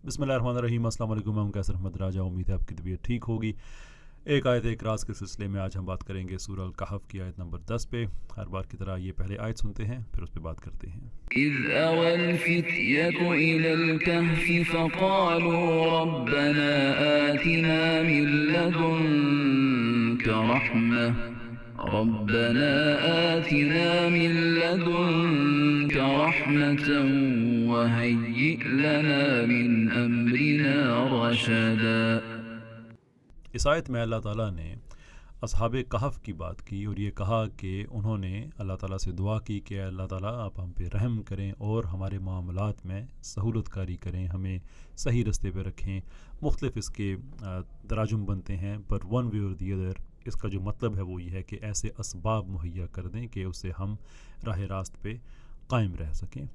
बिस्मिल्लाहिर्रहमानिर्रहीम। अस्सलाम वालेकुम। मैं कैसर अहमद राजा। उम्मीद है आपकी तबीयत ठीक होगी। एक आयत एक राज के सिलसिले में आज हम बात करेंगे सूरह अल कहफ की आयत नंबर 10 पे। हर बार की तरह ये पहले आयत सुनते हैं, फिर उस पर बात करते हैं। إذ أوى الفتية إلى الكهف فقالوا ربنا آتنا من لدنك رحمة وهيئ لنا من أمرنا رشدا. इस आयत में अल्लाह ताला ने असहाबे कहफ की बात की और ये कहा कि उन्होंने अल्लाह ताला से दुआ की कि अल्लाह ताला आप हम पे रहम करें और हमारे मामलात में सहूलत कारी करें, हमें सही रस्ते पे रखें। मुख्तलिफ इसके तराजुम बनते हैं, पर वन वे और दी अदर इसका जो मतलब है वो ये है कि ऐसे असबाब मुहैया कर दें कि उससे हम राह रास्त पे कायम रह सकें।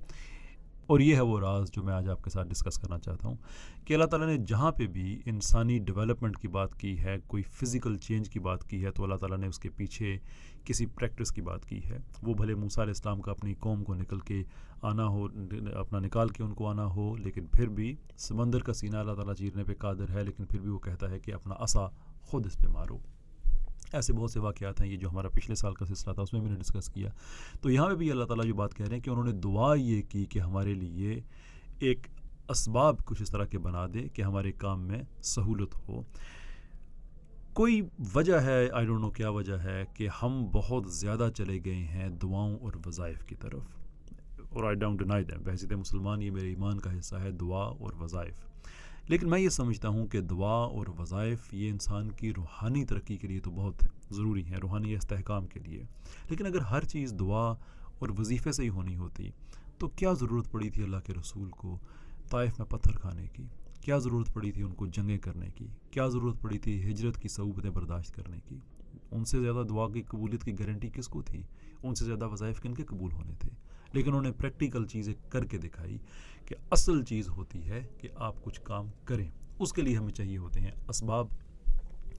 और ये है वो राज जो मैं आज आपके साथ डिस्कस करना चाहता हूँ कि अल्लाह ताला ने जहाँ पे भी इंसानी डेवलपमेंट की बात की है, कोई फ़िज़िकल चेंज की बात की है, तो अल्लाह ताला ने उसके पीछे किसी प्रैक्टिस की बात की है। वो भले मूसा अलैहिस्सलाम का अपनी कौम को निकल के आना हो, अपना निकाल के उनको आना हो, लेकिन फिर भी समंदर का सीना अल्लाह ताला चीरने पे कादिर है, लेकिन फिर भी वो कहता है कि अपना असा ख़ुद इस पे मारो। ऐसे बहुत से वाक़यात हैं, ये जो हमारा पिछले साल का सिलसिला था उसमें मैंने डिस्कस किया। तो यहाँ पे भी अल्लाह ताला जो बात कह रहे हैं कि उन्होंने दुआ ये की कि हमारे लिए एक असबाब कुछ इस तरह के बना दे कि हमारे काम में सहूलत हो। कोई वजह है, आई डोंट नो क्या वजह है, कि हम बहुत ज़्यादा चले गए हैं दुआओं और वज़ाइफ की तरफ। और आई डोंट डिनाई दैम, बहसीत मुसलमान ये मेरे ईमान का हिस्सा है, दुआ और वज़ाइफ। लेकिन मैं ये समझता हूँ कि दुआ और वज़ाइफ ये इंसान की रूहानी तरक्की के लिए तो बहुत ज़रूरी है, रूहानी इस्तेहकाम के लिए। लेकिन अगर हर चीज़ दुआ और वजीफ़े से ही होनी होती तो क्या ज़रूरत पड़ी थी अल्लाह के रसूल को ताइफ में पत्थर खाने की? क्या ज़रूरत पड़ी थी उनको जंगें करने की? क्या ज़रूरत पड़ी थी हिजरत की सऊबतें बर्दाश्त करने की? उनसे ज़्यादा दुआ की कबूलियत की गारंटी किसको थी? उनसे ज़्यादा वज़ाइफ किन के कबूल होने थे? लेकिन उन्होंने प्रैक्टिकल चीज़ें करके दिखाई कि असल चीज़ होती है कि आप कुछ काम करें, उसके लिए हमें चाहिए होते हैं असबाब।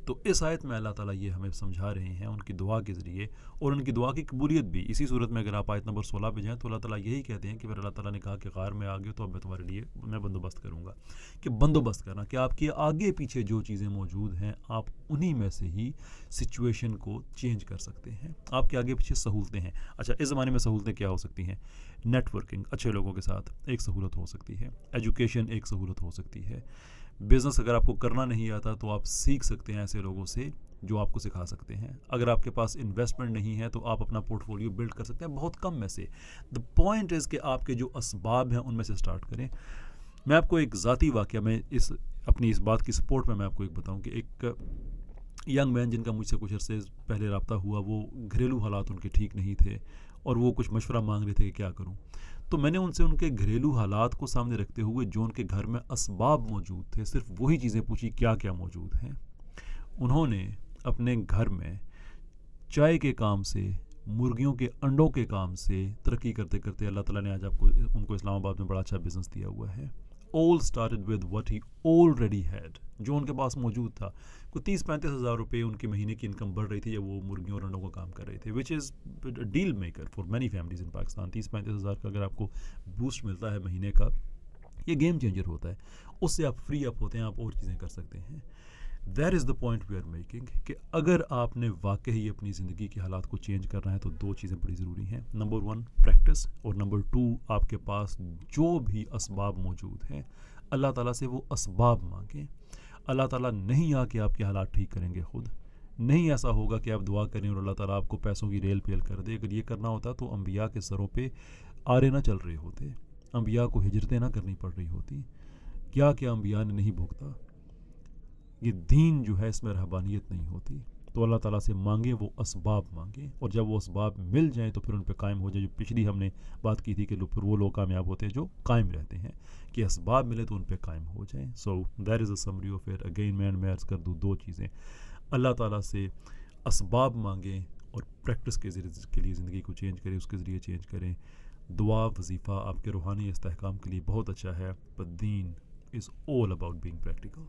तो इस आयत में अल्लाह ताला ये हमें समझा रहे हैं उनकी दुआ के ज़रिए, और उनकी दुआ की कबूलियत भी इसी सूरत में। अगर आप आयत नंबर 16 पे जाएँ तो अल्लाह ताला यही कहते हैं कि फिर अल्लाह ताला ने कहा कि गार में आ गए तो अब मैं तुम्हारे लिए मैं बंदोबस्त करूँगा। कि बंदोबस्त करना कि आपके आगे पीछे जो चीज़ें मौजूद हैं आप उन्हीं में से ही सिचुएशन को चेंज कर सकते हैं। आपके आगे पीछे सहूलतें हैं। अच्छा, इस ज़माने में सहूलतें क्या हो सकती हैं? नेटवर्किंग, अच्छे लोगों के साथ एक सहूलत हो सकती है। एजुकेशन एक सहूलत हो सकती है। बिज़नेस अगर आपको करना नहीं आता तो आप सीख सकते हैं ऐसे लोगों से जो आपको सिखा सकते हैं। अगर आपके पास इन्वेस्टमेंट नहीं है तो आप अपना पोर्टफोलियो बिल्ड कर सकते हैं बहुत कम में से। द पॉइंट इज़ कि आपके जो असबाब हैं उनमें से स्टार्ट करें। मैं आपको एक ज़ाती वाक़या में अपनी इस बात की सपोर्ट में मैं आपको एक बताऊं कि एक यंग मैन जिनका मुझसे कुछ अरसे पहले रब्ता हुआ, वो घरेलू हालात उनके ठीक नहीं थे और वो कुछ मशवरा मांग रहे थे कि क्या करूं। तो मैंने उनसे उनके घरेलू हालात को सामने रखते हुए जो उनके घर में असबाब मौजूद थे सिर्फ वही चीज़ें पूछी क्या क्या मौजूद हैं। उन्होंने अपने घर में चाय के काम से, मुर्गियों के अंडों के काम से तरक्की करते करते अल्लाह ताला ने आज उनको इस्लामाबाद में बड़ा अच्छा बिज़नेस दिया हुआ है। All started with what he already had, जो उनके पास मौजूद था। कोई 30-35 हज़ार रुपये उनकी महीने की इनकम बढ़ रही थी जब वो मुर्गियों और अंडों का काम कर रहे थे, which is deal maker for many families in Pakistan. 30-35 हज़ार का अगर आपको बूस्ट मिलता है महीने का, ये गेम चेंजर होता है। उससे आप फ्री अप होते हैं, आप और चीज़ें कर सकते हैं। That is the point we are making कि अगर आपने वाकई अपनी ज़िंदगी के हालात को चेंज करना है तो दो चीज़ें बड़ी ज़रूरी हैं। नंबर 1 प्रैक्टिस, और नंबर 2 आपके पास जो भी असबाब मौजूद हैं अल्लाह ताला से वो असबाब मांगें। अल्लाह ताला नहीं आके आपके हालात ठीक करेंगे खुद। नहीं ऐसा होगा कि आप दुआ करें और अल्लाह ताला आपको पैसों की रेल पेल कर दे। अगर ये करना होता तो अंबिया के सरों पे आरे ना चल रहे होते, अंबिया को हिजरतें ना करनी पड़ रही होती। क्या क्या अंबिया ने नहीं भुगता। ये दीन जो है इसमें रहबानियत नहीं होती। तो अल्लाह ताला से मांगे, वो असबाब मांगे, और जब वो असबाब मिल जाएं तो फिर उन पे कायम हो जाए। जो पिछली हमने बात की थी कि फिर वो लोग कामयाब होते हैं जो कायम रहते हैं, कि असबाब मिले तो उन पे कायम हो जाएं। So that is a summary of it. Again मैं अर्ज़ कर दूँ दो चीज़ें, अल्लाह ताला से असबाब मांगें और प्रैक्टिस के लिए ज़िंदगी को चेंज करें, उसके ज़रिए चेंज करें। दुआ वजीफ़ा आपके रूहानी इस्तेहकाम के लिए बहुत अच्छा है, but Deen is all about being practical.